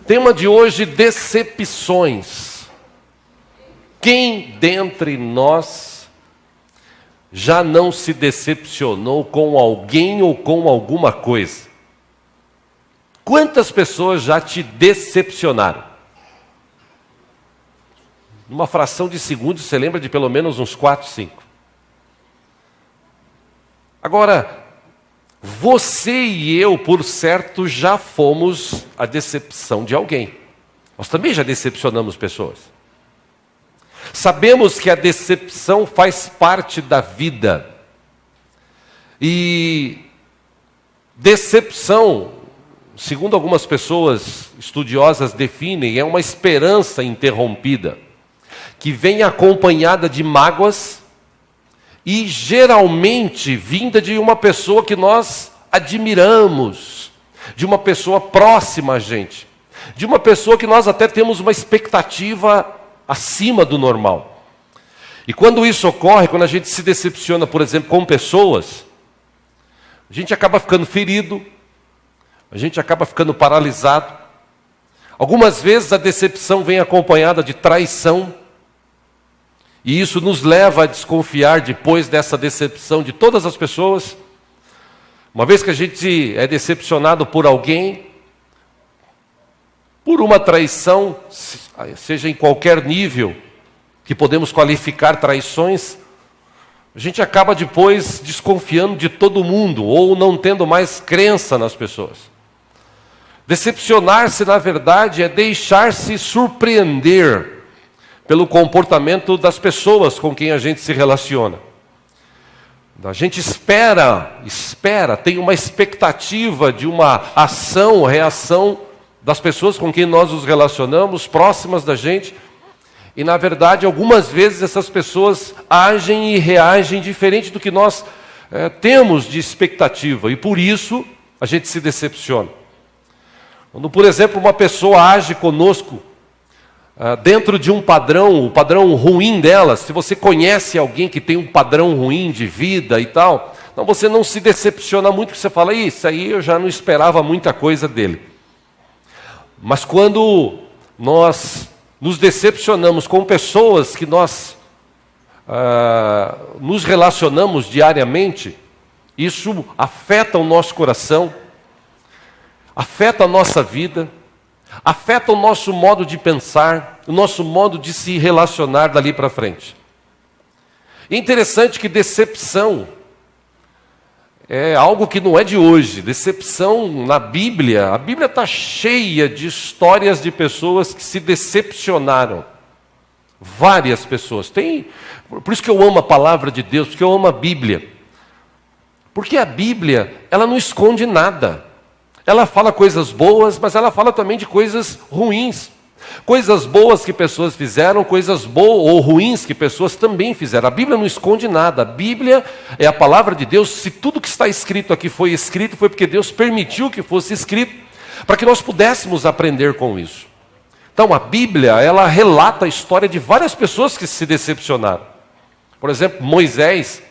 Tema de hoje, decepções. Quem dentre nós já não se decepcionou com alguém ou com alguma coisa? Quantas pessoas já te decepcionaram? Numa fração de segundos você lembra de pelo menos uns 4, 5. Agora, você e eu, por certo, já fomos a decepção de alguém. Nós também já decepcionamos pessoas. Sabemos que a decepção faz parte da vida. E decepção, segundo algumas pessoas estudiosas definem, é uma esperança interrompida, que vem acompanhada de mágoas e geralmente vinda de uma pessoa que nós admiramos, de uma pessoa próxima a gente, de uma pessoa que nós até temos uma expectativa acima do normal. E quando isso ocorre, quando a gente se decepciona, por exemplo, com pessoas, a gente acaba ficando ferido, a gente acaba ficando paralisado. Algumas vezes a decepção vem acompanhada de traição, e isso nos leva a desconfiar depois dessa decepção de todas as pessoas. Uma vez que a gente é decepcionado por alguém, por uma traição, seja em qualquer nível que podemos qualificar traições, a gente acaba depois desconfiando de todo mundo, ou não tendo mais crença nas pessoas. Decepcionar-se, na verdade, é deixar-se surpreender pelo comportamento das pessoas com quem a gente se relaciona. A gente espera, tem uma expectativa de uma ação, reação das pessoas com quem nós nos relacionamos, próximas da gente, e na verdade algumas vezes essas pessoas agem e reagem diferente do que nós temos de expectativa, e por isso a gente se decepciona. Quando, por exemplo, uma pessoa age conosco dentro de um padrão, o padrão ruim dela, se você conhece alguém que tem um padrão ruim de vida e tal, então você não se decepciona muito, porque você fala, isso aí eu já não esperava muita coisa dele. Mas quando nós nos decepcionamos com pessoas que nós nos relacionamos diariamente, isso afeta o nosso coração, afeta a nossa vida, afeta o nosso modo de pensar, o nosso modo de se relacionar dali para frente. É interessante que decepção é algo que não é de hoje. Decepção na Bíblia, a Bíblia está cheia de histórias de pessoas que se decepcionaram. Várias pessoas. Por isso que eu amo a palavra de Deus, porque eu amo a Bíblia. Porque a Bíblia, ela não esconde nada. Ela fala coisas boas, mas ela fala também de coisas ruins. Coisas boas que pessoas fizeram, coisas boas ou ruins que pessoas também fizeram. A Bíblia não esconde nada. A Bíblia é a palavra de Deus. Se tudo que está escrito aqui foi escrito, foi porque Deus permitiu que fosse escrito, para que nós pudéssemos aprender com isso. Então a Bíblia, ela relata a história de várias pessoas que se decepcionaram. Por exemplo, Moisés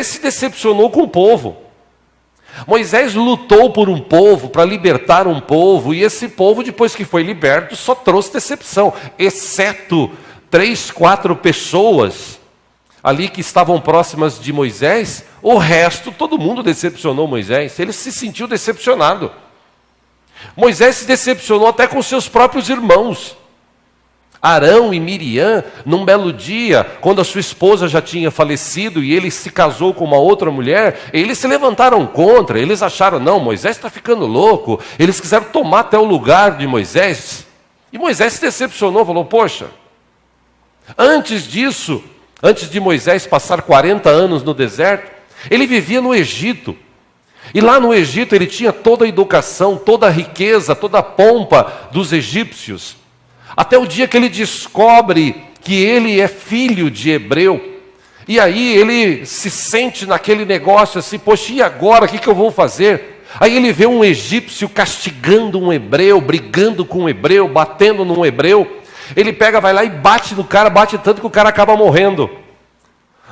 se decepcionou com o povo. Moisés lutou por um povo, para libertar um povo, e esse povo, depois que foi liberto, só trouxe decepção, exceto 3, 4 pessoas ali que estavam próximas de Moisés. O resto, todo mundo decepcionou Moisés, ele se sentiu decepcionado. Moisés se decepcionou até com seus próprios irmãos. Arão e Miriam, num belo dia, quando a sua esposa já tinha falecido e ele se casou com uma outra mulher, eles se levantaram contra, eles acharam, não, Moisés está ficando louco, eles quiseram tomar até o lugar de Moisés, e Moisés se decepcionou, falou, poxa, antes disso, antes de Moisés passar 40 anos no deserto, ele vivia no Egito, e lá no Egito ele tinha toda a educação, toda a riqueza, toda a pompa dos egípcios, até o dia que ele descobre que ele é filho de hebreu. E aí ele se sente naquele negócio assim, poxa, e agora o que eu vou fazer? Aí ele vê um egípcio castigando um hebreu, brigando com um hebreu, batendo num hebreu. Ele pega, vai lá e bate no cara, bate tanto que o cara acaba morrendo.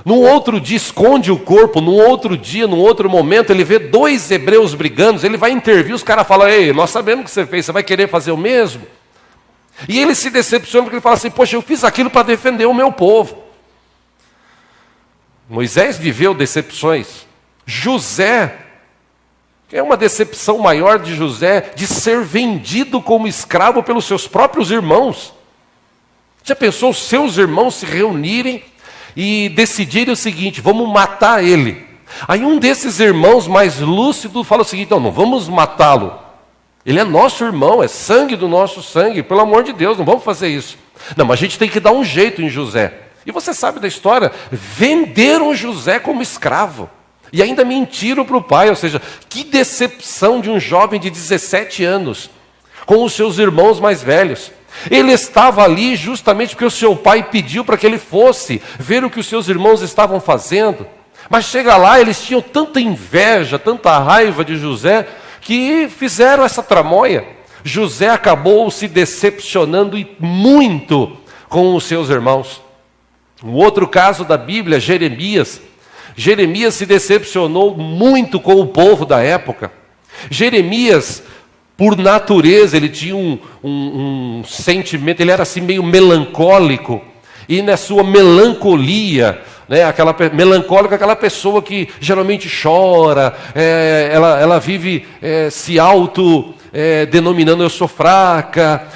Num outro dia esconde o corpo, num outro dia, num outro momento, ele vê 2 hebreus brigando, ele vai intervir, os caras falam, ei, nós sabemos o que você fez, você vai querer fazer o mesmo? E ele se decepciona porque ele fala assim, poxa, eu fiz aquilo para defender o meu povo. Moisés viveu decepções. José, é uma decepção maior de José, de ser vendido como escravo pelos seus próprios irmãos. Já pensou os seus irmãos se reunirem e decidirem o seguinte, vamos matar ele. Aí um desses irmãos mais lúcido fala o seguinte, não vamos matá-lo. Ele é nosso irmão, é sangue do nosso sangue, pelo amor de Deus, não vamos fazer isso. Não, mas a gente tem que dar um jeito em José. E você sabe da história, venderam José como escravo. E ainda mentiram para o pai, ou seja, que decepção de um jovem de 17 anos, com os seus irmãos mais velhos. Ele estava ali justamente porque o seu pai pediu para que ele fosse ver o que os seus irmãos estavam fazendo. Mas chega lá, eles tinham tanta inveja, tanta raiva de José, que fizeram essa tramóia. José acabou se decepcionando muito com os seus irmãos. Um outro caso da Bíblia, Jeremias. Jeremias se decepcionou muito com o povo da época. Jeremias, por natureza, ele tinha um sentimento, ele era assim meio melancólico. E na sua melancolia, melancólica, aquela pessoa que geralmente chora, ela vive se denominando eu sou fraca,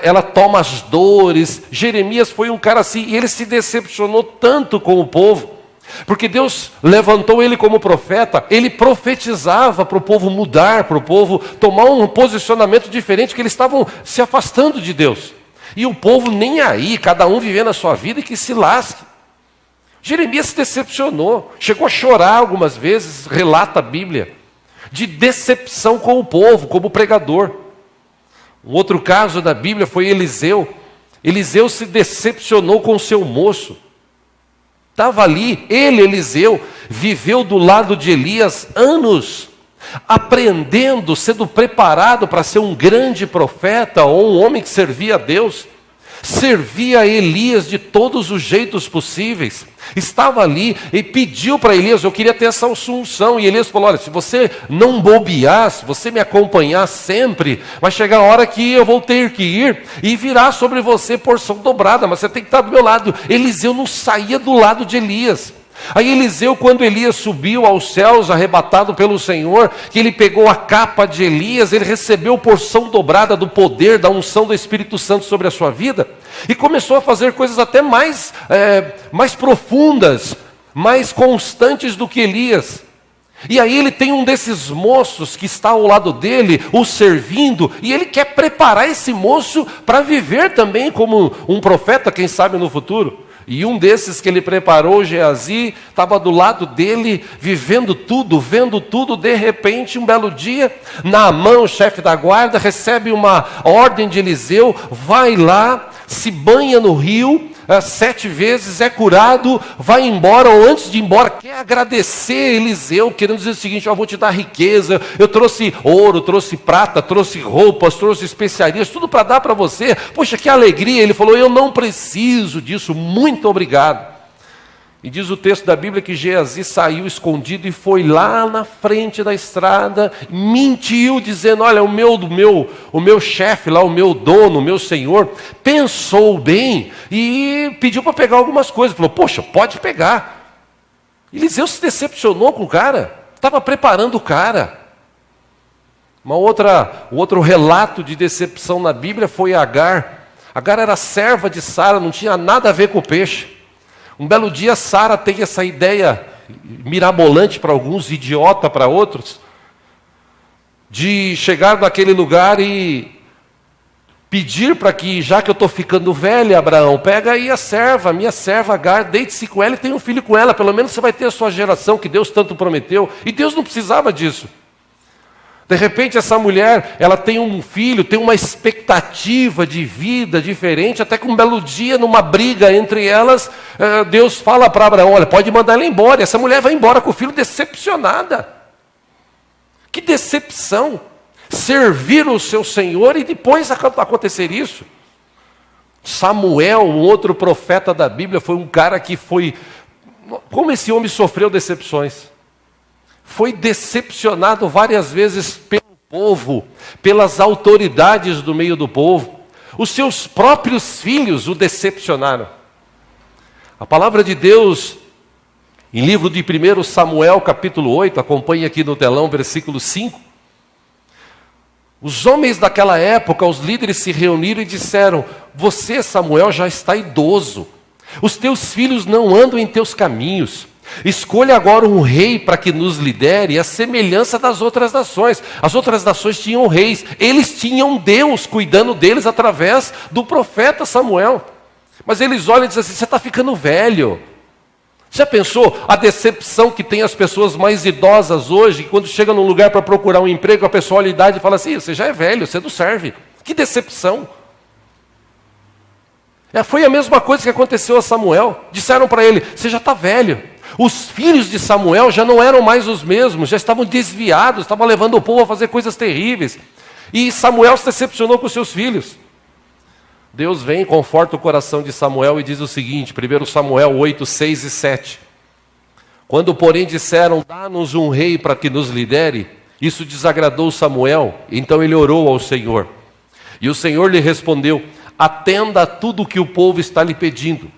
ela toma as dores. Jeremias foi um cara assim, e ele se decepcionou tanto com o povo, porque Deus levantou ele como profeta, ele profetizava para o povo mudar, para o povo tomar um posicionamento diferente, porque eles estavam se afastando de Deus. E o povo nem aí, cada um vivendo a sua vida e que se lasque. Jeremias se decepcionou, chegou a chorar algumas vezes, relata a Bíblia, de decepção com o povo, como pregador. Um outro caso da Bíblia foi Eliseu. Eliseu se decepcionou com o seu moço. Estava ali, Eliseu, viveu do lado de Elias anos, aprendendo, sendo preparado para ser um grande profeta ou um homem que servia a Deus. Servia a Elias de todos os jeitos possíveis. Estava ali e pediu para Elias, eu queria ter essa unção. E Elias falou, olha, se você não bobear, se você me acompanhar sempre, vai chegar a hora que eu vou ter que ir e virá sobre você porção dobrada, mas você tem que estar do meu lado. Eliseu não saía do lado de Elias. Aí Eliseu, quando Elias subiu aos céus, arrebatado pelo Senhor, que ele pegou a capa de Elias, ele recebeu porção dobrada do poder, da unção do Espírito Santo sobre a sua vida, e começou a fazer coisas até mais profundas, mais constantes do que Elias. E aí ele tem um desses moços que está ao lado dele, o servindo, e ele quer preparar esse moço para viver também como um profeta, quem sabe no futuro. E um desses que ele preparou, Geazi, estava do lado dele, vivendo tudo, vendo tudo. De repente, um belo dia, Naamã, o chefe da guarda, recebe uma ordem de Eliseu, vai lá, se banha no rio, 7 vezes, é curado, vai embora, ou antes de ir embora, quer agradecer Eliseu, querendo dizer o seguinte, eu vou te dar riqueza, eu trouxe ouro, trouxe prata, trouxe roupas, trouxe especiarias, tudo para dar para você, poxa, que alegria. Ele falou, eu não preciso disso, muito obrigado. E diz o texto da Bíblia que Geazi saiu escondido e foi lá na frente da estrada, mentiu, dizendo, olha, o meu chefe lá, o meu dono, o meu senhor, pensou bem e pediu para pegar algumas coisas. Falou, poxa, pode pegar. Eliseu se decepcionou com o cara, estava preparando o cara. Outro relato de decepção na Bíblia foi Agar. Agar era serva de Sara, não tinha nada a ver com o peixe. Um belo dia, Sara tem essa ideia mirabolante para alguns, idiota para outros, de chegar naquele lugar e pedir para que, já que eu estou ficando velha, Abraão, pega aí a minha serva Agar, deite-se com ela e tenha um filho com ela, pelo menos você vai ter a sua geração que Deus tanto prometeu. E Deus não precisava disso. De repente essa mulher, ela tem um filho, tem uma expectativa de vida diferente, até que um belo dia, numa briga entre elas, Deus fala para Abraão, olha, pode mandar ela embora. E essa mulher vai embora com o filho decepcionada. Que decepção! Servir o seu Senhor e depois acontecer isso. Samuel, um outro profeta da Bíblia, foi um cara que foi como esse homem sofreu decepções. Foi decepcionado várias vezes pelo povo, pelas autoridades do meio do povo. Os seus próprios filhos o decepcionaram. A palavra de Deus, em livro de 1 Samuel, capítulo 8, acompanhe aqui no telão, versículo 5. Os homens daquela época, os líderes se reuniram e disseram: você, Samuel, já está idoso. Os teus filhos não andam em teus caminhos. Escolha agora um rei para que nos lidere, a semelhança das outras nações. As outras nações tinham reis, eles tinham Deus cuidando deles através do profeta Samuel. Mas eles olham e dizem assim: você está ficando velho. Já pensou a decepção que tem as pessoas mais idosas hoje, quando chegam num lugar para procurar um emprego, a pessoa olha a idade e fala assim: você já é velho, você não serve. Que decepção. Foi a mesma coisa que aconteceu a Samuel. Disseram para ele: você já está velho. Os filhos de Samuel já não eram mais os mesmos, já estavam desviados, estavam levando o povo a fazer coisas terríveis. E Samuel se decepcionou com seus filhos. Deus vem, conforta o coração de Samuel e diz o seguinte, 1 Samuel 8, 6 e 7. Quando, porém, disseram: dá-nos um rei para que nos lidere, isso desagradou Samuel, então ele orou ao Senhor. E o Senhor lhe respondeu: atenda a tudo o que o povo está lhe pedindo.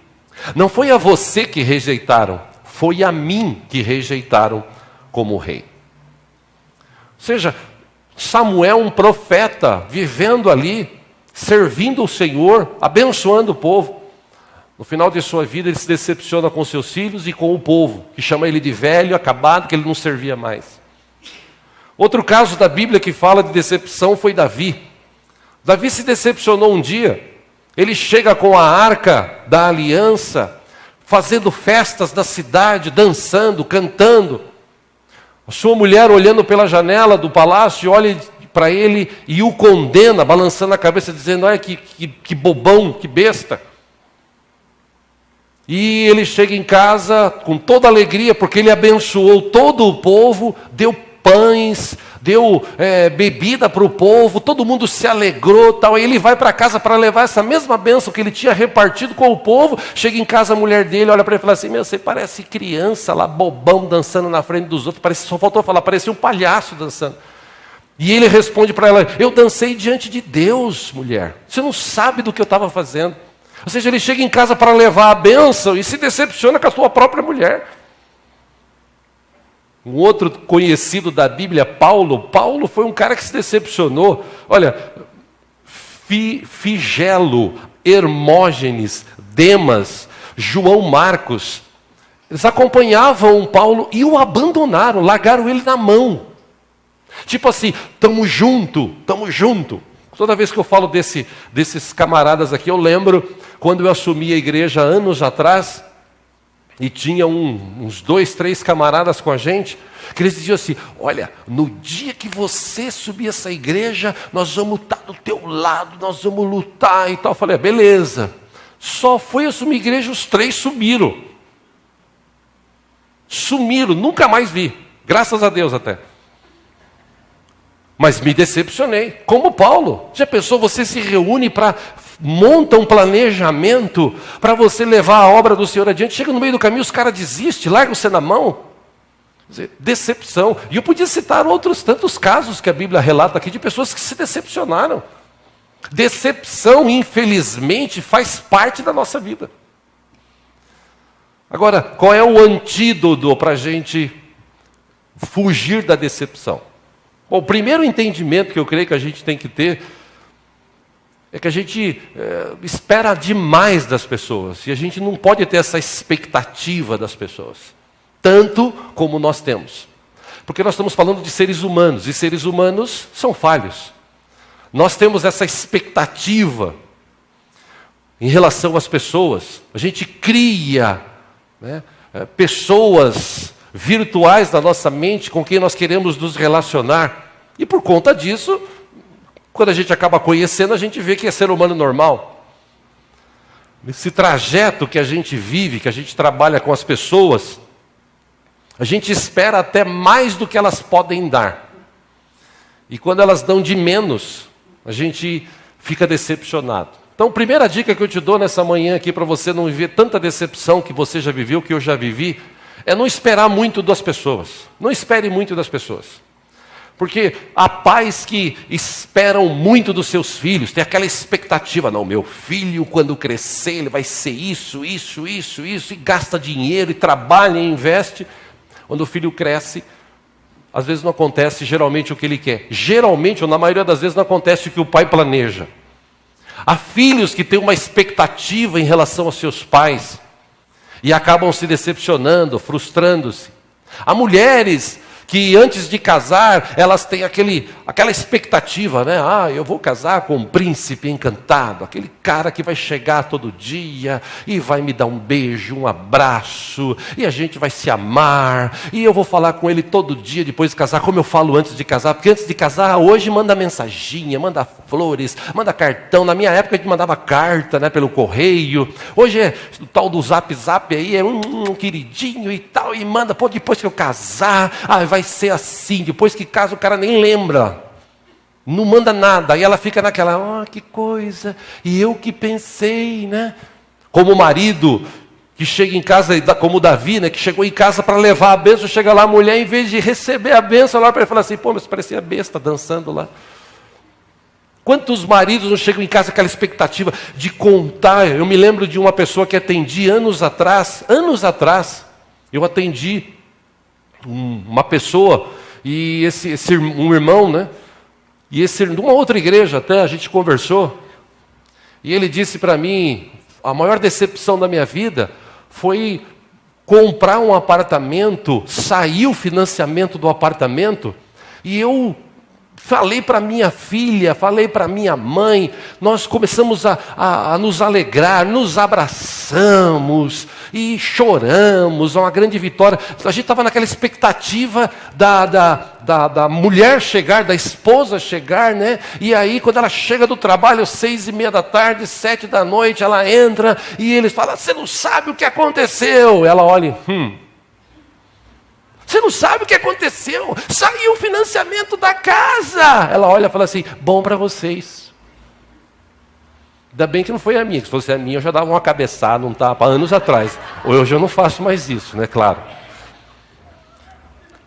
Não foi a você que rejeitaram, foi a mim que rejeitaram como rei. Ou seja, Samuel, um profeta, vivendo ali, servindo o Senhor, abençoando o povo. No final de sua vida, ele se decepciona com seus filhos e com o povo, que chama ele de velho, acabado, que ele não servia mais. Outro caso da Bíblia que fala de decepção foi Davi. Davi se decepcionou um dia. Ele chega com a arca da aliança, fazendo festas na cidade, dançando, cantando. A sua mulher, olhando pela janela do palácio, olha para ele e o condena, balançando a cabeça, dizendo: olha que bobão, que besta. E ele chega em casa com toda alegria, porque ele abençoou todo o povo, deu pães, deu bebida para o povo, todo mundo se alegrou, tal. Aí ele vai para casa para levar essa mesma bênção que ele tinha repartido com o povo. Chega em casa, a mulher dele olha para ele e fala assim: meu, você parece criança lá, bobão, dançando na frente dos outros, só faltou falar, parecia um palhaço dançando. E ele responde para ela: eu dancei diante de Deus, mulher, você não sabe do que eu estava fazendo. Ou seja, ele chega em casa para levar a bênção e se decepciona com a sua própria mulher. Um outro conhecido da Bíblia, Paulo foi um cara que se decepcionou. Olha, Figelo, Hermógenes, Demas, João Marcos, eles acompanhavam Paulo e o abandonaram, largaram ele na mão. Tipo assim: tamo junto. Toda vez que eu falo desses camaradas aqui, eu lembro quando eu assumi a igreja anos atrás, e tinha uns 2, 3 camaradas com a gente, que eles diziam assim: olha, no dia que você subir essa igreja, nós vamos estar do teu lado, nós vamos lutar e tal. Eu falei: beleza. Só foi assumir a igreja, os 3 sumiram. Nunca mais vi. Graças a Deus até. Mas me decepcionei, como Paulo. Já pensou, você se reúne monta um planejamento para você levar a obra do Senhor adiante, chega no meio do caminho, os caras desistem, largam você na mão. Quer dizer, decepção. E eu podia citar outros tantos casos que a Bíblia relata aqui de pessoas que se decepcionaram. Decepção, infelizmente, faz parte da nossa vida. Agora, qual é o antídoto para a gente fugir da decepção? Bom, o primeiro entendimento que eu creio que a gente tem que ter é que a gente espera demais das pessoas, e a gente não pode ter essa expectativa das pessoas, tanto como nós temos. Porque nós estamos falando de seres humanos, e seres humanos são falhos. Nós temos essa expectativa em relação às pessoas. A gente cria pessoas virtuais na nossa mente com quem nós queremos nos relacionar. E por conta disso, quando a gente acaba conhecendo, a gente vê que é ser humano normal. Esse trajeto que a gente vive, que a gente trabalha com as pessoas, a gente espera até mais do que elas podem dar. E quando elas dão de menos, a gente fica decepcionado. Então, Então, a primeira dica que eu te dou nessa manhã aqui, para você não viver tanta decepção que você já viveu, que eu já vivi, é não esperar muito das pessoas. Não espere muito das pessoas. Porque há pais que esperam muito dos seus filhos, tem aquela expectativa, não, meu filho quando crescer ele vai ser isso, e gasta dinheiro, e trabalha e investe. Quando o filho cresce, às vezes não acontece geralmente o que ele quer. Geralmente, ou na maioria das vezes, não acontece o que o pai planeja. Há filhos que têm uma expectativa em relação aos seus pais, e acabam se decepcionando, frustrando-se. Há mulheres que antes de casar, elas têm aquela expectativa, né? Eu vou casar com um príncipe encantado, aquele cara que vai chegar todo dia e vai me dar um beijo, um abraço, e a gente vai se amar, e eu vou falar com ele todo dia depois de casar, como eu falo antes de casar, porque antes de casar, hoje manda mensaginha, manda flores, manda cartão. Na minha época a gente mandava carta, né, pelo correio. Hoje é o tal do zap aí, é um queridinho e tal, e manda, depois que eu casar, vai ser assim, depois que casa o cara nem lembra, não manda nada, aí ela fica naquela, que coisa, e eu que pensei, né? Como o marido que chega em casa, como o Davi, né, que chegou em casa para levar a bênção, chega lá a mulher, em vez de receber a bênção, lá para ele falar assim, mas parecia besta dançando lá. Quantos maridos não chegam em casa com aquela expectativa de contar? Eu me lembro de uma pessoa que atendi anos atrás, eu atendi uma pessoa, e um irmão, né? E de uma outra igreja até, a gente conversou, e ele disse para mim, a maior decepção da minha vida foi comprar um apartamento, sair o financiamento do apartamento, e eu falei para minha filha, falei para minha mãe, nós começamos a nos alegrar, nos abraçamos e choramos, uma grande vitória. A gente estava naquela expectativa da mulher chegar, da esposa chegar, né? E aí quando ela chega do trabalho, 6:30 da tarde, 7 da noite, ela entra e eles falam, você não sabe o que aconteceu. Ela olha, você não sabe o que aconteceu, saiu o financiamento da casa. Ela olha e fala assim, bom para vocês. Ainda bem que não foi a minha, que se fosse a minha eu já dava uma cabeçada, um tapa, anos atrás. Hoje eu não faço mais isso, né, claro.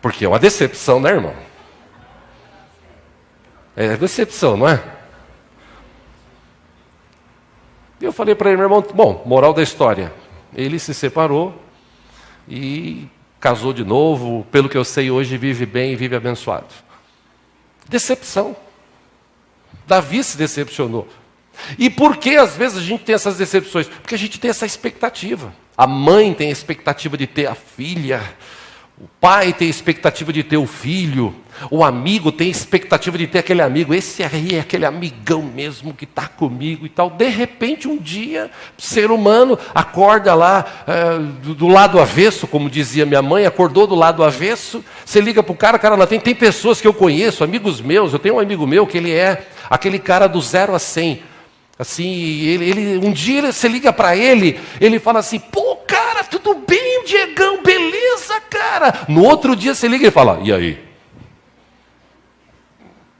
Porque é uma decepção, né, irmão? É decepção, não é? E eu falei para ele, meu irmão, bom, moral da história, ele se separou e casou de novo, pelo que eu sei hoje vive bem e vive abençoado. Decepção. Davi se decepcionou. E por que às vezes a gente tem essas decepções? Porque a gente tem essa expectativa. A mãe tem a expectativa de ter a filha, o pai tem a expectativa de ter o filho, o amigo tem a expectativa de ter aquele amigo, esse aí é aquele amigão mesmo que está comigo e tal. De repente, um dia, o ser humano acorda lá do lado avesso, como dizia minha mãe, acordou do lado avesso, você liga para o cara não tem. Tem pessoas que eu conheço, amigos meus, eu tenho um amigo meu que ele é aquele cara do 0 a 100. Assim, um dia você liga para ele, ele fala assim, pô, cara, tudo bem, Diegão, beleza, cara. No outro dia você liga e fala, e aí?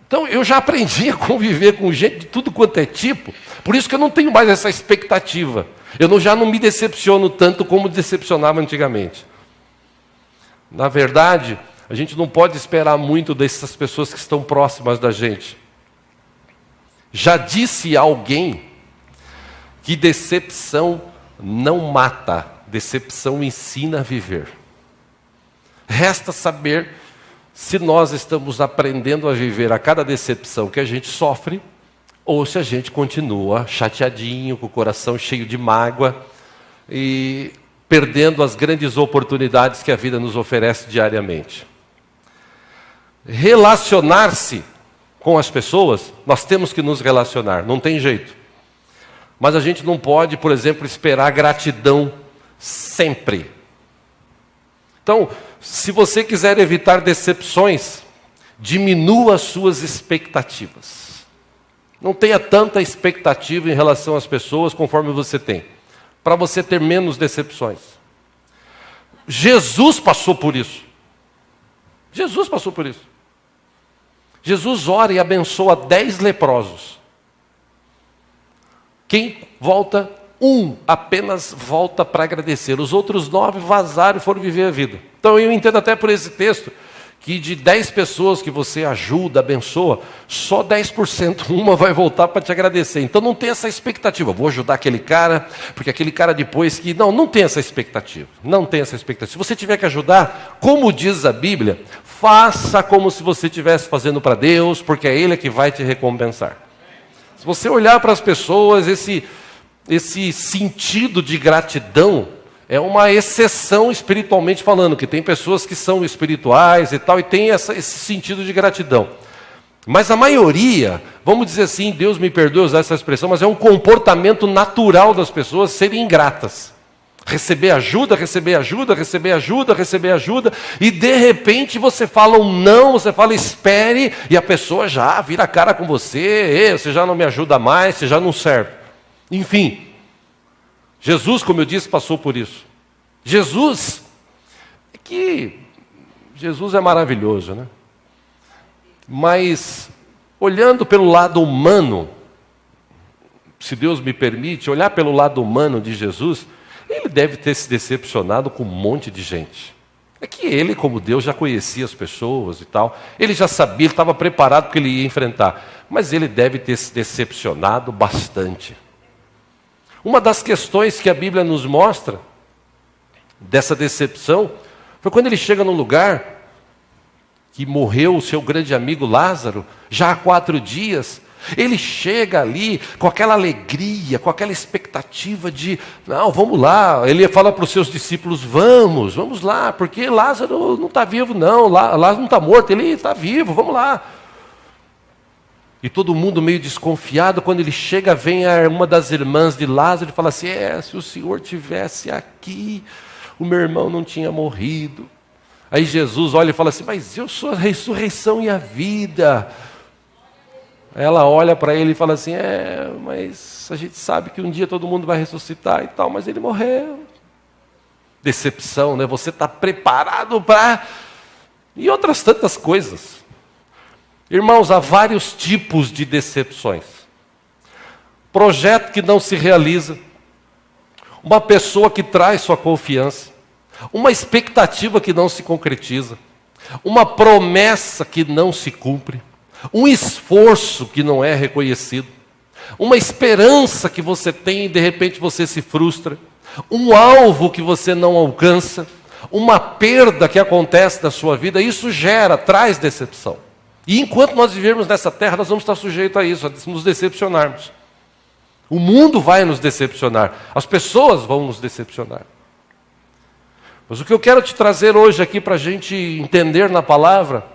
Então, eu já aprendi a conviver com gente de tudo quanto é tipo, por isso que eu não tenho mais essa expectativa. Eu já não me decepciono tanto como decepcionava antigamente. Na verdade, a gente não pode esperar muito dessas pessoas que estão próximas da gente. Já disse alguém que decepção não mata, decepção ensina a viver. Resta saber se nós estamos aprendendo a viver a cada decepção que a gente sofre, ou se a gente continua chateadinho, com o coração cheio de mágoa e perdendo as grandes oportunidades que a vida nos oferece diariamente. Relacionar-se com as pessoas, nós temos que nos relacionar, não tem jeito. Mas a gente não pode, por exemplo, esperar gratidão sempre. Então, se você quiser evitar decepções, diminua as suas expectativas. Não tenha tanta expectativa em relação às pessoas conforme você tem, para você ter menos decepções. Jesus passou por isso. Jesus passou por isso. Jesus ora e abençoa 10 leprosos. Quem volta? Apenas volta para agradecer. Os outros 9 vazaram e foram viver a vida. Então eu entendo até por esse texto, que de 10 pessoas que você ajuda, abençoa, só 10% uma vai voltar para te agradecer. Então não tem essa expectativa, vou ajudar aquele cara, porque aquele cara depois que... Não tem essa expectativa. Não tem essa expectativa. Se você tiver que ajudar, como diz a Bíblia, faça como se você estivesse fazendo para Deus, porque é Ele que vai te recompensar. Se você olhar para as pessoas, esse sentido de gratidão é uma exceção espiritualmente falando, que tem pessoas que são espirituais e tal, e tem esse sentido de gratidão. Mas a maioria, vamos dizer assim, Deus me perdoe usar essa expressão, mas é um comportamento natural das pessoas serem ingratas. Receber ajuda, receber ajuda, receber ajuda, receber ajuda, e de repente você fala um não, você fala espere, e a pessoa já vira a cara com você já não me ajuda mais, você já não serve. Enfim, Jesus, como eu disse, passou por isso. Jesus é maravilhoso, né? Mas, olhando pelo lado humano, se Deus me permite, olhar pelo lado humano de Jesus, ele deve ter se decepcionado com um monte de gente. É que ele, como Deus, já conhecia as pessoas e tal. Ele já sabia, ele estava preparado para o que ele ia enfrentar. Mas ele deve ter se decepcionado bastante. Uma das questões que a Bíblia nos mostra dessa decepção foi quando ele chega num lugar que morreu o seu grande amigo Lázaro, já há 4 dias. Ele chega ali com aquela alegria, com aquela expectativa de, não, vamos lá. Ele fala para os seus discípulos, vamos lá, porque Lázaro não está vivo não, Lázaro não está morto, ele está vivo, vamos lá. E todo mundo meio desconfiado, quando ele chega, vem uma das irmãs de Lázaro e fala assim, se o Senhor tivesse aqui, o meu irmão não tinha morrido. Aí Jesus olha e fala assim, mas eu sou a ressurreição e a vida. Ela olha para ele e fala assim, mas a gente sabe que um dia todo mundo vai ressuscitar e tal, mas ele morreu. Decepção, né? Você está preparado para... E outras tantas coisas. Irmãos, há vários tipos de decepções. Projeto que não se realiza, uma pessoa que traz sua confiança, uma expectativa que não se concretiza, uma promessa que não se cumpre, um esforço que não é reconhecido, uma esperança que você tem e de repente você se frustra, um alvo que você não alcança, uma perda que acontece na sua vida, isso traz decepção. E enquanto nós vivermos nessa terra, nós vamos estar sujeitos a isso, a nos decepcionarmos. O mundo vai nos decepcionar, as pessoas vão nos decepcionar. Mas o que eu quero te trazer hoje aqui para a gente entender na palavra,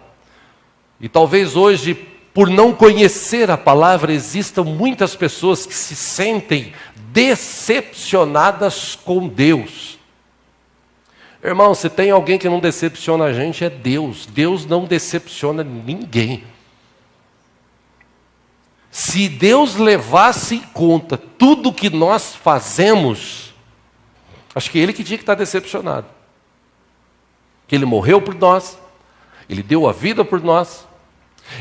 e talvez hoje, por não conhecer a palavra, existam muitas pessoas que se sentem decepcionadas com Deus. Irmão, se tem alguém que não decepciona a gente, é Deus. Deus não decepciona ninguém. Se Deus levasse em conta tudo que nós fazemos, acho que Ele que tinha que estar decepcionado. Que Ele morreu por nós, Ele deu a vida por nós,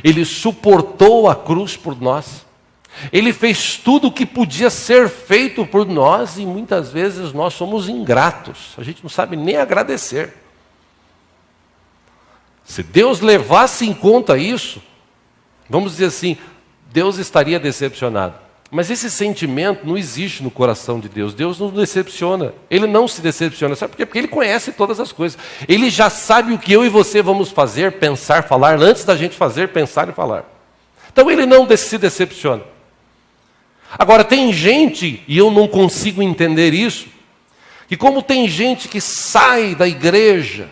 Ele suportou a cruz por nós, Ele fez tudo o que podia ser feito por nós e muitas vezes nós somos ingratos. A gente não sabe nem agradecer. Se Deus levasse em conta isso, vamos dizer assim, Deus estaria decepcionado. Mas esse sentimento não existe no coração de Deus. Deus não decepciona. Ele não se decepciona. Sabe por quê? Porque Ele conhece todas as coisas. Ele já sabe o que eu e você vamos fazer, pensar, falar, antes da gente fazer, pensar e falar. Então Ele não se decepciona. Agora, tem gente, e eu não consigo entender isso, que como tem gente que sai da igreja,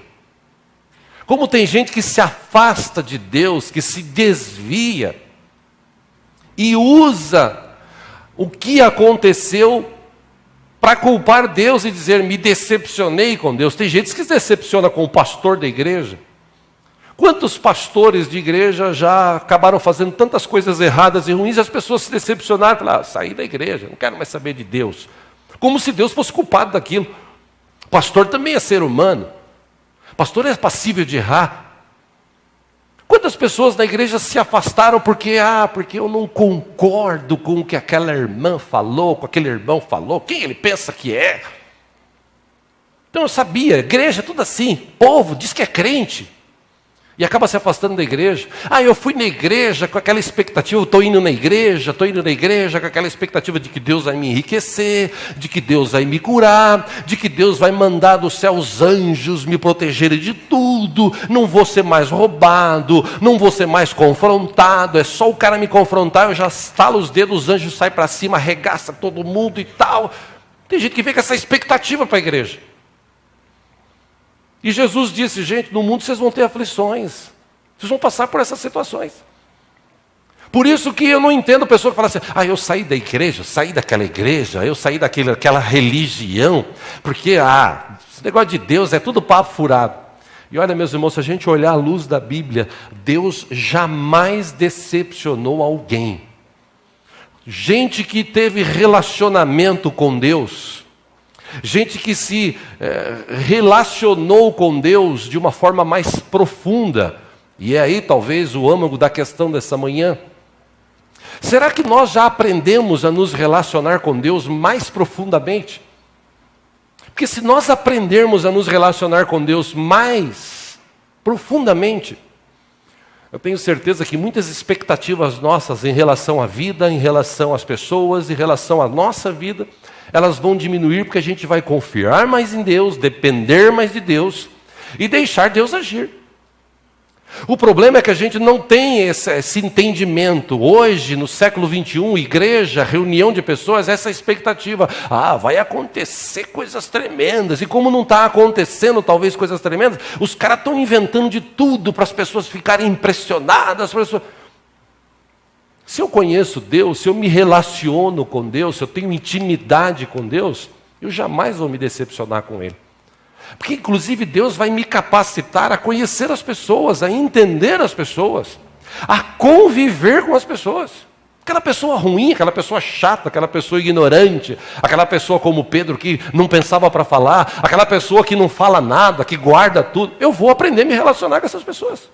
como tem gente que se afasta de Deus, que se desvia, e usa o que aconteceu para culpar Deus e dizer, me decepcionei com Deus. Tem gente que se decepciona com o pastor da igreja. Quantos pastores de igreja já acabaram fazendo tantas coisas erradas e ruins, e as pessoas se decepcionaram e falaram, saí da igreja, não quero mais saber de Deus. Como se Deus fosse culpado daquilo. Pastor também é ser humano. Pastor é passível de errar. Quantas pessoas na igreja se afastaram porque eu não concordo com o que aquela irmã falou, com aquele irmão falou, quem ele pensa que é? Então eu sabia, igreja é tudo assim, povo diz que é crente, e acaba se afastando da igreja. Eu fui na igreja com aquela expectativa, estou indo na igreja com aquela expectativa de que Deus vai me enriquecer, de que Deus vai me curar, de que Deus vai mandar do céu os anjos me protegerem de tudo, não vou ser mais roubado, não vou ser mais confrontado, é só o cara me confrontar, eu já estalo os dedos, os anjos saem para cima, arregaça todo mundo e tal. Tem gente que vem com essa expectativa para a igreja. E Jesus disse, gente, no mundo vocês vão ter aflições. Vocês vão passar por essas situações. Por isso que eu não entendo a pessoa que fala assim, eu saí da igreja, saí daquela igreja, eu saí daquela religião, porque, esse negócio de Deus é tudo papo furado. E olha, meus irmãos, se a gente olhar à luz da Bíblia, Deus jamais decepcionou alguém. Gente que teve relacionamento com Deus, gente que se relacionou com Deus de uma forma mais profunda. E é aí talvez o âmago da questão dessa manhã. Será que nós já aprendemos a nos relacionar com Deus mais profundamente? Porque se nós aprendermos a nos relacionar com Deus mais profundamente, eu tenho certeza que muitas expectativas nossas em relação à vida, em relação às pessoas, em relação à nossa vida, elas vão diminuir porque a gente vai confiar mais em Deus, depender mais de Deus e deixar Deus agir. O problema é que a gente não tem esse entendimento. Hoje, no século 21, igreja, reunião de pessoas, essa expectativa. Vai acontecer coisas tremendas. E como não está acontecendo talvez coisas tremendas, os caras estão inventando de tudo para as pessoas ficarem impressionadas. Se eu conheço Deus, se eu me relaciono com Deus, se eu tenho intimidade com Deus, eu jamais vou me decepcionar com Ele. Porque inclusive Deus vai me capacitar a conhecer as pessoas, a entender as pessoas, a conviver com as pessoas. Aquela pessoa ruim, aquela pessoa chata, aquela pessoa ignorante, aquela pessoa como Pedro que não pensava para falar, aquela pessoa que não fala nada, que guarda tudo. Eu vou aprender a me relacionar com essas pessoas.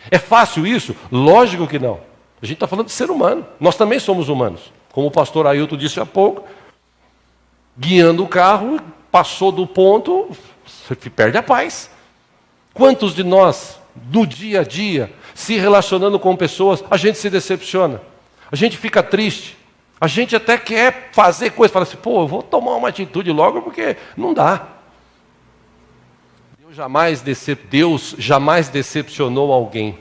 É fácil isso? Lógico que não. A gente está falando de ser humano. Nós também somos humanos. Como o pastor Ailton disse há pouco, guiando o carro, passou do ponto, você perde a paz. Quantos de nós, do dia a dia, se relacionando com pessoas, a gente se decepciona, a gente fica triste, a gente até quer fazer coisas, fala assim, eu vou tomar uma atitude logo porque não dá. Deus jamais decepcionou alguém.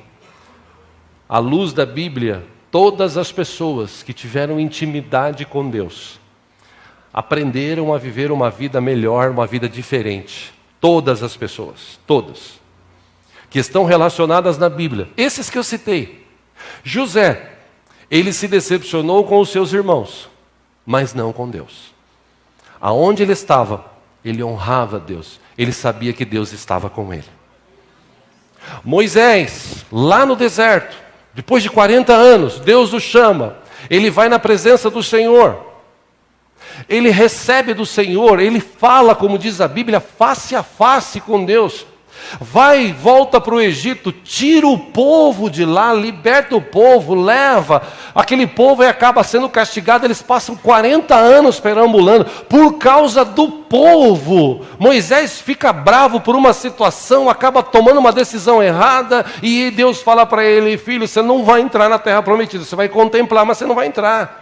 À luz da Bíblia, todas as pessoas que tiveram intimidade com Deus aprenderam a viver uma vida melhor, uma vida diferente. Todas as pessoas, todas, que estão relacionadas na Bíblia. Esses que eu citei. José, ele se decepcionou com os seus irmãos, mas não com Deus. Aonde ele estava, ele honrava Deus. Ele sabia que Deus estava com ele. Moisés, lá no deserto, depois de 40 anos, Deus o chama. Ele vai na presença do Senhor. Ele recebe do Senhor. Ele fala, como diz a Bíblia, face a face com Deus. Vai, volta para o Egito, tira o povo de lá, liberta o povo, leva. Aquele povo acaba sendo castigado, eles passam 40 anos perambulando por causa do povo. Moisés fica bravo por uma situação, acaba tomando uma decisão errada e Deus fala para ele, filho, você não vai entrar na terra prometida, você vai contemplar, mas você não vai entrar.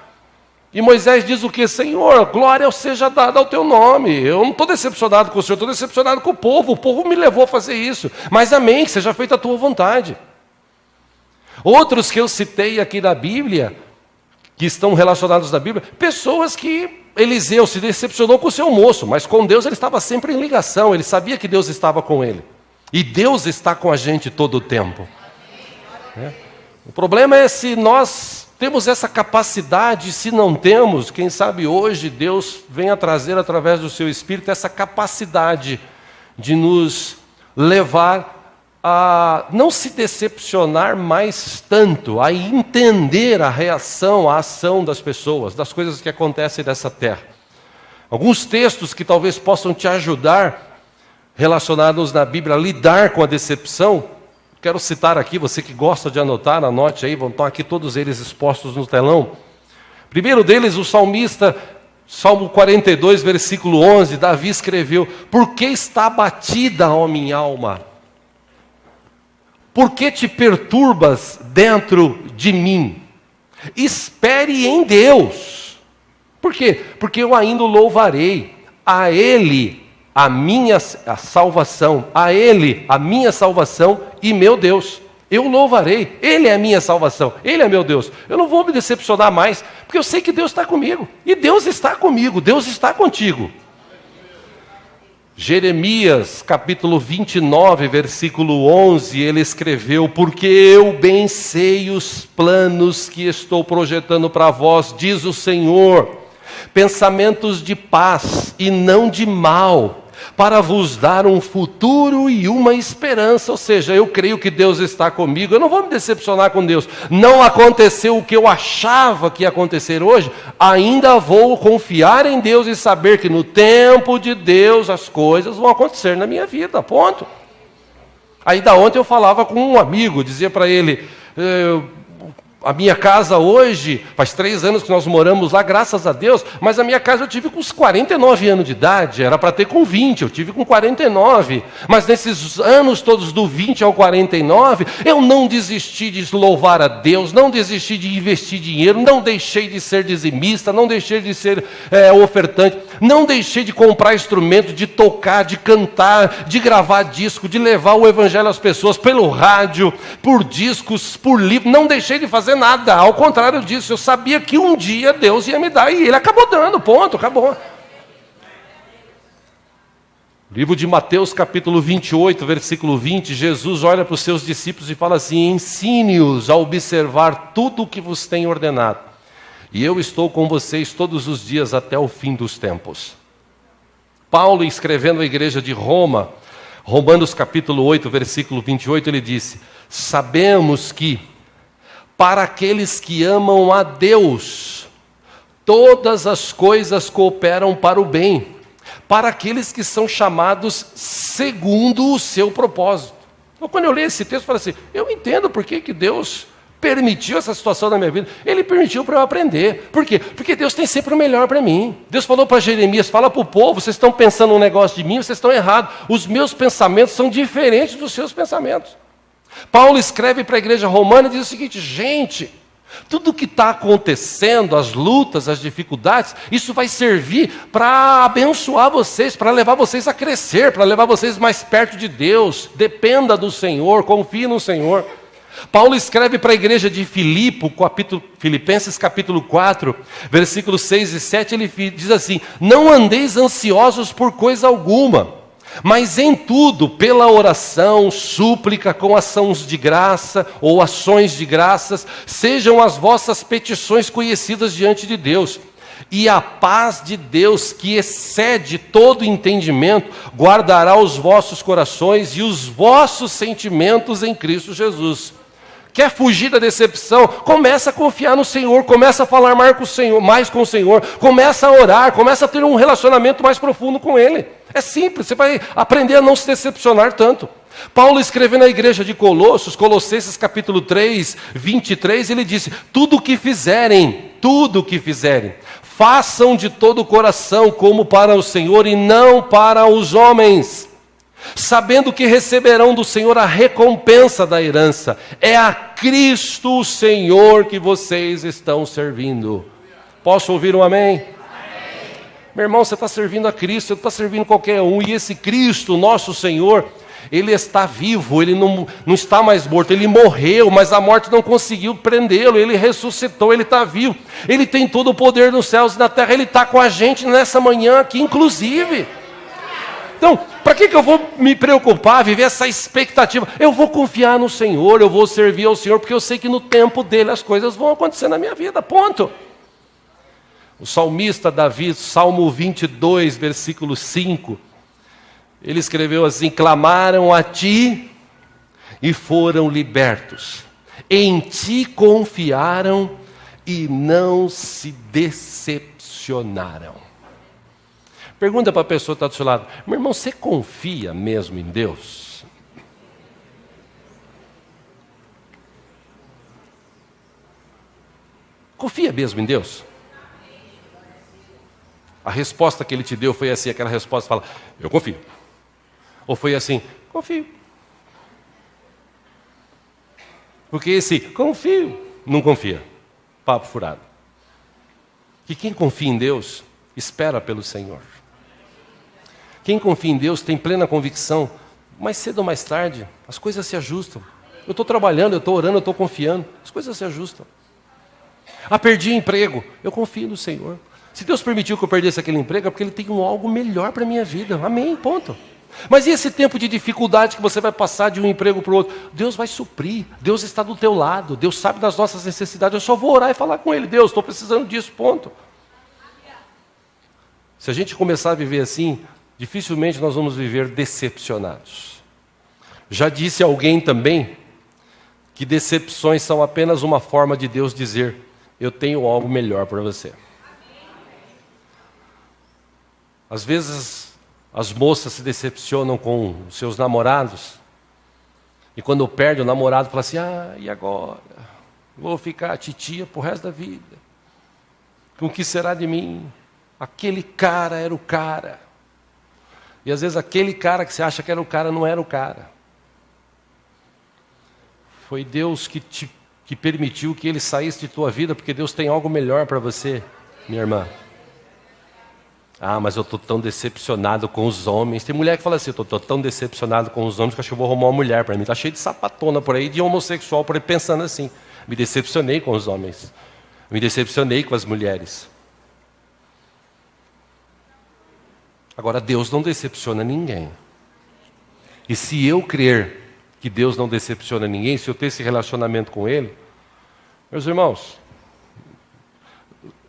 E Moisés diz o que? Senhor, glória seja dada ao teu nome. Eu não estou decepcionado com o Senhor, estou decepcionado com o povo me levou a fazer isso. Mas amém, que seja feita a tua vontade. Outros que eu citei aqui da Bíblia, que estão relacionados na Bíblia, pessoas que Eliseu se decepcionou com o seu moço, mas com Deus ele estava sempre em ligação, ele sabia que Deus estava com ele. E Deus está com a gente todo o tempo. O problema é se nós temos essa capacidade, se não temos, quem sabe hoje Deus venha trazer através do seu Espírito essa capacidade de nos levar a não se decepcionar mais tanto, a entender a reação, a ação das pessoas, das coisas que acontecem nessa terra. Alguns textos que talvez possam te ajudar, relacionados na Bíblia, a lidar com a decepção. Quero citar aqui, você que gosta de anotar, anote aí, vão estar aqui todos eles expostos no telão. Primeiro deles, o salmista, Salmo 42, versículo 11, Davi escreveu: por que está abatida, ó minha alma? Por que te perturbas dentro de mim? Espere em Deus. Por quê? Porque eu ainda o louvarei. A Ele a salvação. A Ele a minha salvação e meu Deus. Eu louvarei. Ele é a minha salvação. Ele é meu Deus. Eu não vou me decepcionar mais, porque eu sei que Deus está comigo. E Deus está comigo. Deus está contigo. Jeremias, capítulo 29, versículo 11, ele escreveu: porque eu bem sei os planos que estou projetando para vós, diz o Senhor, pensamentos de paz e não de mal, para vos dar um futuro e uma esperança. Ou seja, eu creio que Deus está comigo, eu não vou me decepcionar com Deus. Não aconteceu o que eu achava que ia acontecer hoje, ainda vou confiar em Deus e saber que no tempo de Deus as coisas vão acontecer na minha vida, ponto. Ainda ontem eu falava com um amigo, dizia para ele: a minha casa hoje, faz 3 anos que nós moramos lá, graças a Deus, mas a minha casa eu tive com uns 49 anos de idade, era para ter com 20, eu tive com 49, mas nesses anos todos do 20 ao 49, eu não desisti de louvar a Deus, não desisti de investir dinheiro, não deixei de ser dizimista, não deixei de ser ofertante, não deixei de comprar instrumento, de tocar, de cantar, de gravar disco, de levar o evangelho às pessoas pelo rádio, por discos, por livro, não deixei de fazer nada, ao contrário disso, eu sabia que um dia Deus ia me dar, e Ele acabou dando, ponto, acabou. Livro de Mateus, capítulo 28, versículo 20, Jesus olha para os seus discípulos e fala assim: ensine-os a observar tudo o que vos tenho ordenado, e eu estou com vocês todos os dias até o fim dos tempos. Paulo, escrevendo à igreja de Roma, Romanos capítulo 8, versículo 28, ele disse: sabemos que para aqueles que amam a Deus, todas as coisas cooperam para o bem, para aqueles que são chamados segundo o seu propósito. Então, quando eu leio esse texto, eu falo assim: eu entendo por que Deus permitiu essa situação na minha vida. Ele permitiu para eu aprender. Por quê? Porque Deus tem sempre o melhor para mim. Deus falou para Jeremias: fala para o povo, vocês estão pensando um negócio de mim, vocês estão errados. Os meus pensamentos são diferentes dos seus pensamentos. Paulo escreve para a igreja romana e diz o seguinte: gente, tudo que está acontecendo, as lutas, as dificuldades, isso vai servir para abençoar vocês, para levar vocês a crescer, para levar vocês mais perto de Deus. Dependa do Senhor, confie no Senhor. Paulo escreve para a igreja de Filipenses capítulo 4, versículos 6 e 7, ele diz assim: não andeis ansiosos por coisa alguma, mas em tudo, pela oração, súplica, com ações de graça ou ações de graças, sejam as vossas petições conhecidas diante de Deus. E a paz de Deus, que excede todo entendimento, guardará os vossos corações e os vossos sentimentos em Cristo Jesus. Quer fugir da decepção? Começa a confiar no Senhor, começa a falar mais com o Senhor, começa a orar, começa a ter um relacionamento mais profundo com Ele. É simples, você vai aprender a não se decepcionar tanto. Paulo escrevendo na igreja de Colossenses capítulo 3, 23, ele disse: tudo o que fizerem, façam de todo o coração como para o Senhor e não para os homens, sabendo que receberão do Senhor a recompensa da herança. É a Cristo o Senhor que vocês estão servindo. Posso ouvir um amém? Amém. Meu irmão, você está servindo a Cristo, você não está servindo qualquer um. E esse Cristo, nosso Senhor, Ele está vivo, Ele não está mais morto. Ele morreu, mas a morte não conseguiu prendê-lo. Ele ressuscitou, Ele está vivo. Ele tem todo o poder nos céus e na terra. Ele está com a gente nessa manhã aqui, inclusive. Então, para que eu vou me preocupar, viver essa expectativa? Eu vou confiar no Senhor, eu vou servir ao Senhor, porque eu sei que no tempo dele as coisas vão acontecer na minha vida, ponto. O salmista Davi, Salmo 22, versículo 5, ele escreveu assim: clamaram a ti e foram libertos, em ti confiaram e não se decepcionaram. Pergunta para a pessoa que está do seu lado: meu irmão, você confia mesmo em Deus? Confia mesmo em Deus? A resposta que Ele te deu foi assim, aquela resposta fala, eu confio. Ou foi assim, confio. Porque esse confio, não confia. Papo furado. Que quem confia em Deus, espera pelo Senhor. Quem confia em Deus tem plena convicção, mais cedo ou mais tarde, as coisas se ajustam. Eu estou trabalhando, eu estou orando, eu estou confiando, as coisas se ajustam. Perdi emprego, eu confio no Senhor. Se Deus permitiu que eu perdesse aquele emprego, é porque Ele tem algo melhor para a minha vida. Amém, ponto. Mas e esse tempo de dificuldade que você vai passar de um emprego para o outro? Deus vai suprir, Deus está do teu lado, Deus sabe das nossas necessidades. Eu só vou orar e falar com Ele, Deus, estou precisando disso, ponto. Se a gente começar a viver assim, dificilmente nós vamos viver decepcionados. Já disse alguém também que decepções são apenas uma forma de Deus dizer, eu tenho algo melhor para você. Às vezes as moças se decepcionam com os seus namorados, e quando perde o namorado, fala assim, e agora? Vou ficar titia pro resto da vida. O que será de mim? Aquele cara era o cara. E às vezes aquele cara que você acha que era o cara, não era o cara. Foi Deus que permitiu que ele saísse de tua vida, porque Deus tem algo melhor para você, minha irmã. Mas eu estou tão decepcionado com os homens. Tem mulher que fala assim, eu estou tão decepcionado com os homens que acho que eu vou arrumar uma mulher para mim. Está cheio de sapatona por aí, de homossexual por aí, pensando assim. Me decepcionei com os homens. Me decepcionei com as mulheres. Agora, Deus não decepciona ninguém. E se eu crer que Deus não decepciona ninguém, se eu ter esse relacionamento com Ele, meus irmãos,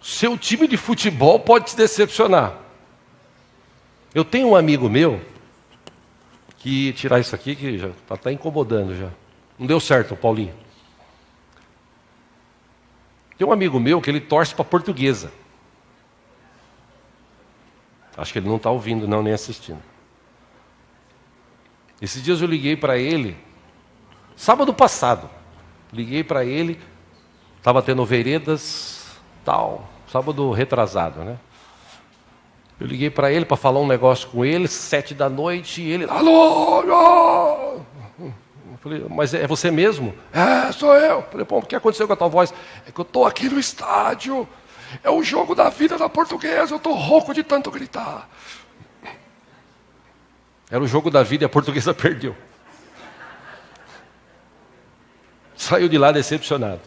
seu time de futebol pode te decepcionar. Eu tenho um amigo meu, que tirar isso aqui, que já está incomodando já. Não deu certo, Paulinho. Tem um amigo meu que ele torce para a Portuguesa. Acho que ele não está ouvindo não, nem assistindo. Esses dias eu liguei para ele, sábado passado, liguei para ele, estava tendo veredas, tal, sábado retrasado, né? Eu liguei para ele para falar um negócio com ele, 7 da noite, e ele, alô, alô! Eu falei, mas é você mesmo? Sou eu. Eu falei, o que aconteceu com a tua voz? É que eu estou aqui no estádio, é o jogo da vida da Portuguesa, eu estou rouco de tanto gritar. Era o jogo da vida e a Portuguesa perdeu. Saiu de lá decepcionado.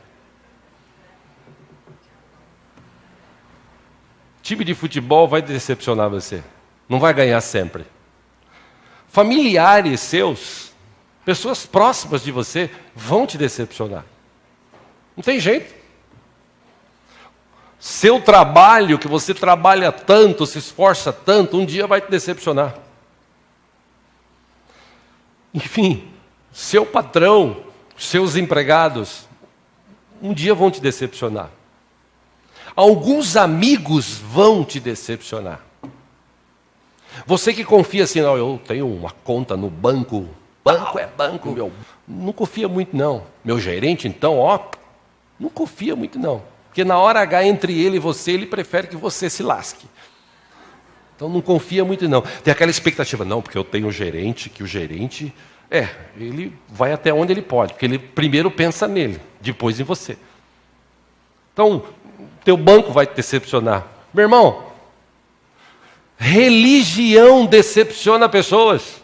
Time de futebol vai decepcionar você. Não vai ganhar sempre. Familiares seus, pessoas próximas de você, vão te decepcionar. Não tem jeito. Seu trabalho, que você trabalha tanto, se esforça tanto, um dia vai te decepcionar. Enfim, seu patrão, seus empregados, um dia vão te decepcionar. Alguns amigos vão te decepcionar. Você que confia assim, não, eu tenho uma conta no banco, banco é banco, meu. Não confia muito não. Meu gerente então, não confia muito não. Porque na hora H entre ele e você, ele prefere que você se lasque. Então não confia muito não. Tem aquela expectativa, não, porque eu tenho um gerente, que o gerente, ele vai até onde ele pode, porque ele primeiro pensa nele, depois em você. Então, teu banco vai te decepcionar. Meu irmão, religião decepciona pessoas.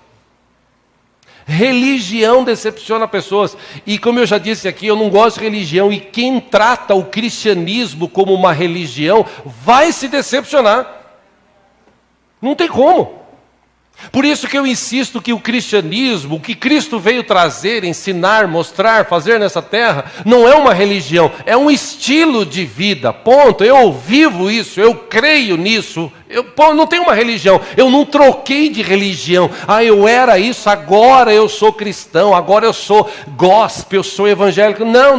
Religião decepciona pessoas. E como eu já disse aqui, eu não gosto de religião. E quem trata o cristianismo como uma religião vai se decepcionar. Não tem como. Por isso que eu insisto que o cristianismo, o que Cristo veio trazer, ensinar, mostrar, fazer nessa terra, não é uma religião, é um estilo de vida, ponto. Eu vivo isso, eu creio nisso, Eu não tenho uma religião, eu não troquei de religião. Eu era isso, agora eu sou cristão, agora eu sou gospel, eu sou evangélico. Não.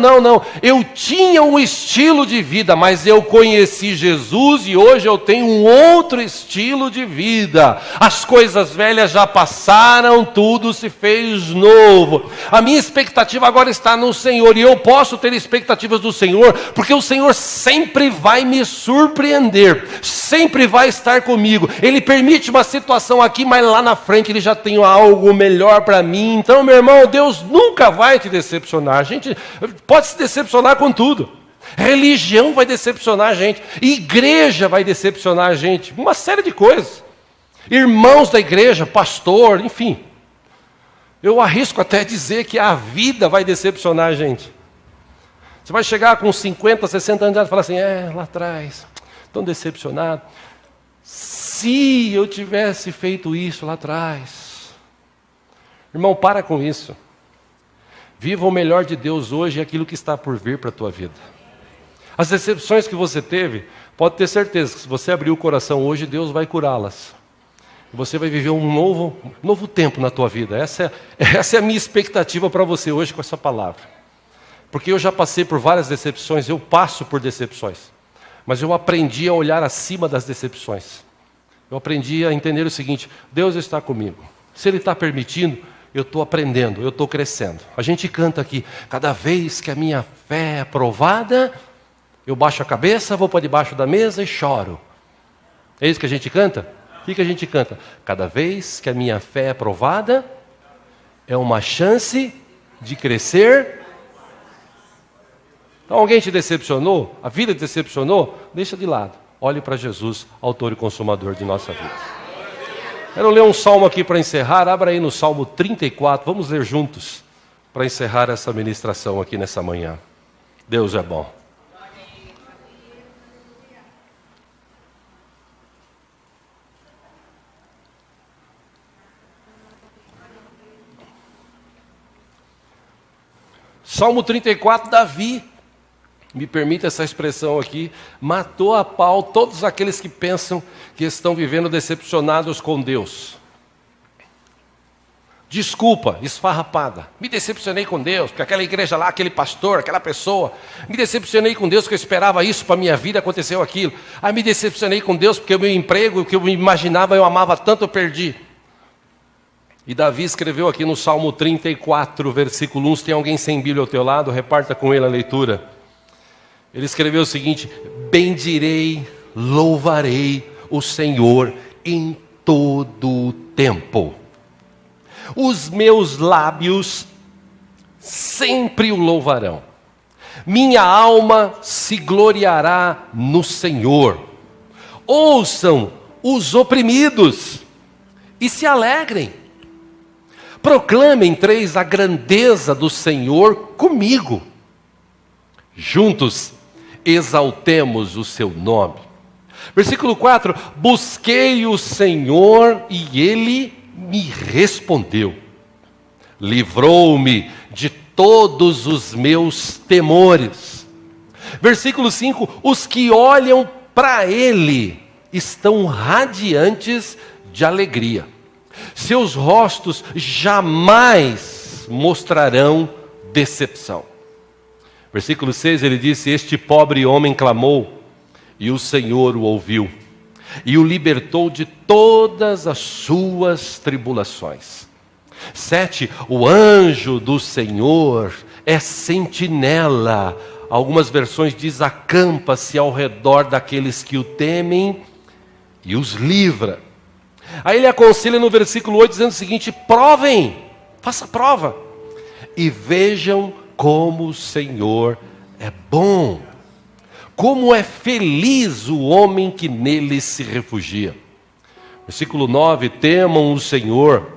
Eu tinha um estilo de vida, mas eu conheci Jesus e hoje eu tenho um outro estilo de vida. As coisas velhas já passaram, tudo se fez novo. A minha expectativa agora está no Senhor e eu posso ter expectativas do Senhor, porque o Senhor sempre vai me surpreender, sempre vai estar comigo. Ele permite uma situação aqui, mas lá na frente Ele já tem algo melhor para mim. Então, meu irmão, Deus nunca vai te decepcionar. A gente pode se decepcionar com tudo. Religião vai decepcionar a gente, igreja vai decepcionar a gente, uma série de coisas. Irmãos da igreja, pastor, enfim. Eu arrisco até dizer que a vida vai decepcionar a gente. Você vai chegar com 50, 60 anos e falar assim, lá atrás, tão decepcionado. Se eu tivesse feito isso lá atrás. Irmão, para com isso. Viva o melhor de Deus hoje e aquilo que está por vir para a tua vida. As decepções que você teve, pode ter certeza que se você abrir o coração hoje, Deus vai curá-las. Você vai viver um novo tempo na tua vida. Essa é a minha expectativa para você hoje com essa palavra. Porque eu já passei por várias decepções, eu passo por decepções. Mas eu aprendi a olhar acima das decepções. Eu aprendi a entender o seguinte, Deus está comigo. Se Ele está permitindo, eu estou aprendendo, eu estou crescendo. A gente canta aqui, cada vez que a minha fé é provada, eu baixo a cabeça, vou para debaixo da mesa e choro. É isso que a gente canta? O que a gente canta? Cada vez que a minha fé é provada, é uma chance de crescer. Então alguém te decepcionou? A vida te decepcionou? Deixa de lado. Olhe para Jesus, autor e consumador de nossa vida. Quero ler um salmo aqui para encerrar. Abra aí no Salmo 34. Vamos ler juntos para encerrar essa ministração aqui nessa manhã. Deus é bom. Salmo 34, Davi, me permita essa expressão aqui, matou a pau todos aqueles que pensam que estão vivendo decepcionados com Deus. Desculpa, esfarrapada. Me decepcionei com Deus, porque aquela igreja lá, aquele pastor, aquela pessoa. Me decepcionei com Deus, porque eu esperava isso para a minha vida, aconteceu aquilo. Me decepcionei com Deus, porque o meu emprego, o que eu imaginava, eu amava tanto, eu perdi. E Davi escreveu aqui no Salmo 34, versículo 1, se tem alguém sem Bíblia ao teu lado, reparta com ele a leitura. Ele escreveu o seguinte, bendirei, louvarei o Senhor em todo o tempo. Os meus lábios sempre o louvarão. Minha alma se gloriará no Senhor. Ouçam os oprimidos e se alegrem. Proclamem a grandeza do Senhor comigo. Juntos exaltemos o seu nome. Versículo 4, busquei o Senhor e Ele me respondeu. Livrou-me de todos os meus temores. Versículo 5, os que olham para Ele estão radiantes de alegria. Seus rostos jamais mostrarão decepção. Versículo 6, ele disse, este pobre homem clamou, e o Senhor o ouviu, e o libertou de todas as suas tribulações. 7, o anjo do Senhor é sentinela. Algumas versões diz, acampa-se ao redor daqueles que o temem e os livra. Aí ele aconselha no versículo 8, dizendo o seguinte, provem, faça prova, e vejam como o Senhor é bom, como é feliz o homem que nele se refugia. Versículo 9, temam o Senhor,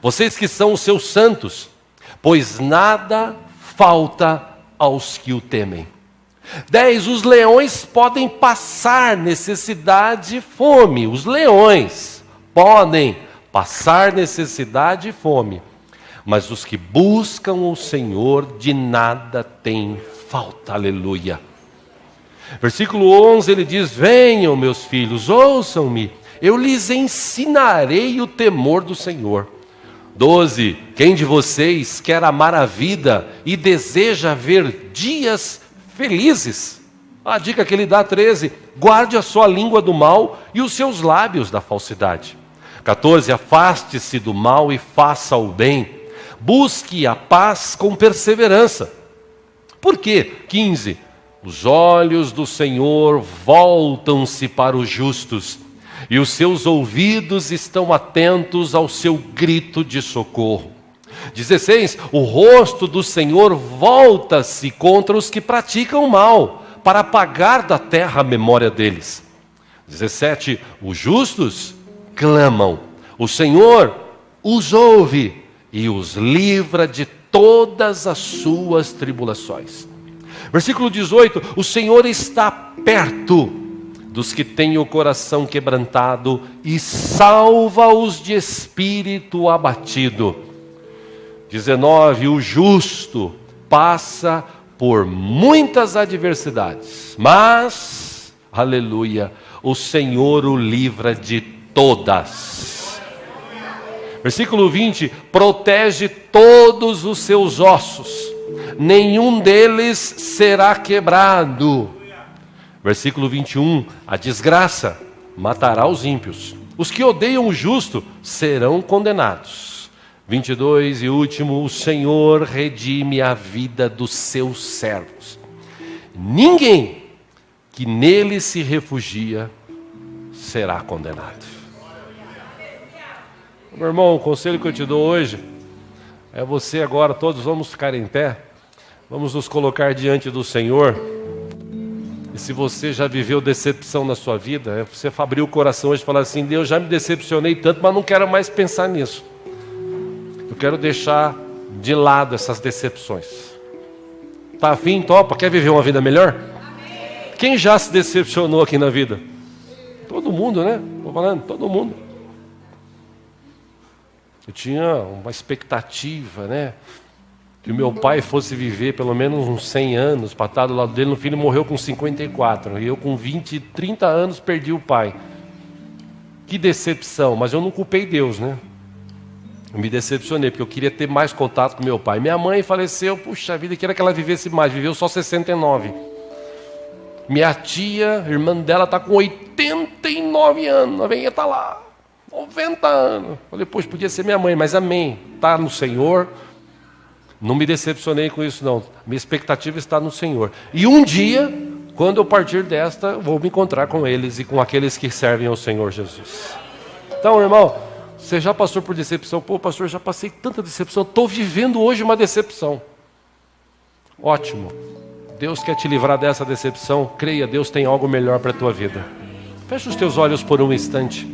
vocês que são os seus santos, pois nada falta aos que o temem. 10, os leões podem passar necessidade e fome, os leões podem passar necessidade e fome, mas os que buscam o Senhor de nada têm falta. Aleluia. Versículo 11 ele diz: venham meus filhos, ouçam-me, eu lhes ensinarei o temor do Senhor. 12, quem de vocês quer amar a vida e deseja ver dias felizes? A dica que ele dá, 13, guarde a sua língua do mal e os seus lábios da falsidade. 14, afaste-se do mal e faça o bem, busque a paz com perseverança. Por quê? 15, os olhos do Senhor voltam-se para os justos, e os seus ouvidos estão atentos ao seu grito de socorro. 16, o rosto do Senhor volta-se contra os que praticam o mal, para apagar da terra a memória deles. 17, os justos clamam, o Senhor os ouve e os livra de todas as suas tribulações. Versículo 18, o Senhor está perto dos que têm o coração quebrantado e salva-os de espírito abatido. 19, o justo passa por muitas adversidades, mas, aleluia, o Senhor o livra de todas. Versículo 20, protege todos os seus ossos, nenhum deles será quebrado. Versículo 21, a desgraça matará os ímpios, os que odeiam o justo serão condenados. 22 e último, o Senhor redime a vida dos seus servos. Ninguém que nele se refugia será condenado. Meu irmão, o conselho que eu te dou hoje é você agora, todos vamos ficar em pé, vamos nos colocar diante do Senhor. E se você já viveu decepção na sua vida, você abrir o coração hoje e falar assim: Deus, já me decepcionei tanto, mas não quero mais pensar nisso. Eu quero deixar de lado essas decepções. Tá afim? Topa? Quer viver uma vida melhor? Amém. Quem já se decepcionou aqui na vida? Todo mundo, né? Estou falando, todo mundo. Eu tinha uma expectativa, né? Que o meu pai fosse viver pelo menos uns 100 anos, para estar do lado dele. No filho morreu com 54. E eu com 20, 30 anos perdi o pai. Que decepção, mas eu não culpei Deus, né? Eu me decepcionei, porque eu queria ter mais contato com meu pai. Minha mãe faleceu, puxa vida, queria que ela vivesse mais, viveu só 69. Minha tia, irmã dela, está com 89 anos, a velhinha está lá, 90 anos. Falei, poxa, podia ser minha mãe, mas amém, está no Senhor. Não me decepcionei com isso não, minha expectativa está no Senhor. E um dia, quando eu partir desta, vou me encontrar com eles e com aqueles que servem ao Senhor Jesus. Então, irmão, você já passou por decepção? Pô, pastor, já passei tanta decepção. Estou vivendo hoje uma decepção. Ótimo. Deus quer te livrar dessa decepção. Creia, Deus tem algo melhor para a tua vida. Feche os teus olhos por um instante.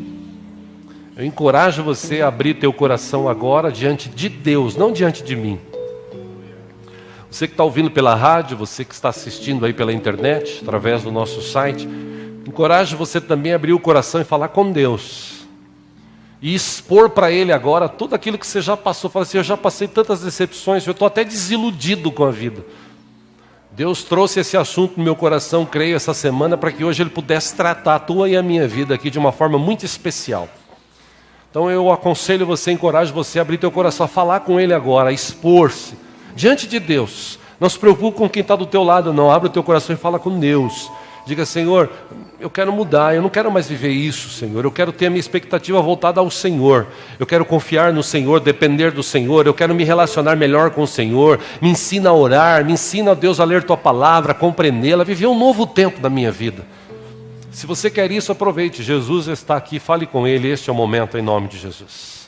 Eu encorajo você a abrir teu coração agora diante de Deus, não diante de mim. Você que está ouvindo pela rádio, você que está assistindo aí pela internet, através do nosso site, encorajo você também a abrir o coração e falar com Deus. E expor para Ele agora tudo aquilo que você já passou. Fala assim, eu já passei tantas decepções, eu estou até desiludido com a vida. Deus trouxe esse assunto no meu coração, creio, essa semana, para que hoje Ele pudesse tratar a tua e a minha vida aqui de uma forma muito especial. Então eu aconselho você, encorajo você a abrir teu coração, a falar com Ele agora, a expor-se diante de Deus. Não se preocupe com quem está do teu lado, não. Abre o teu coração e fala com Deus. Diga, Senhor, eu quero mudar, eu não quero mais viver isso, Senhor. Eu quero ter a minha expectativa voltada ao Senhor. Eu quero confiar no Senhor, depender do Senhor. Eu quero me relacionar melhor com o Senhor. Me ensina a orar, me ensina, Deus, a ler Tua Palavra, a compreendê-la, viver um novo tempo da minha vida. Se você quer isso, aproveite. Jesus está aqui, fale com Ele. Este é o momento, em nome de Jesus.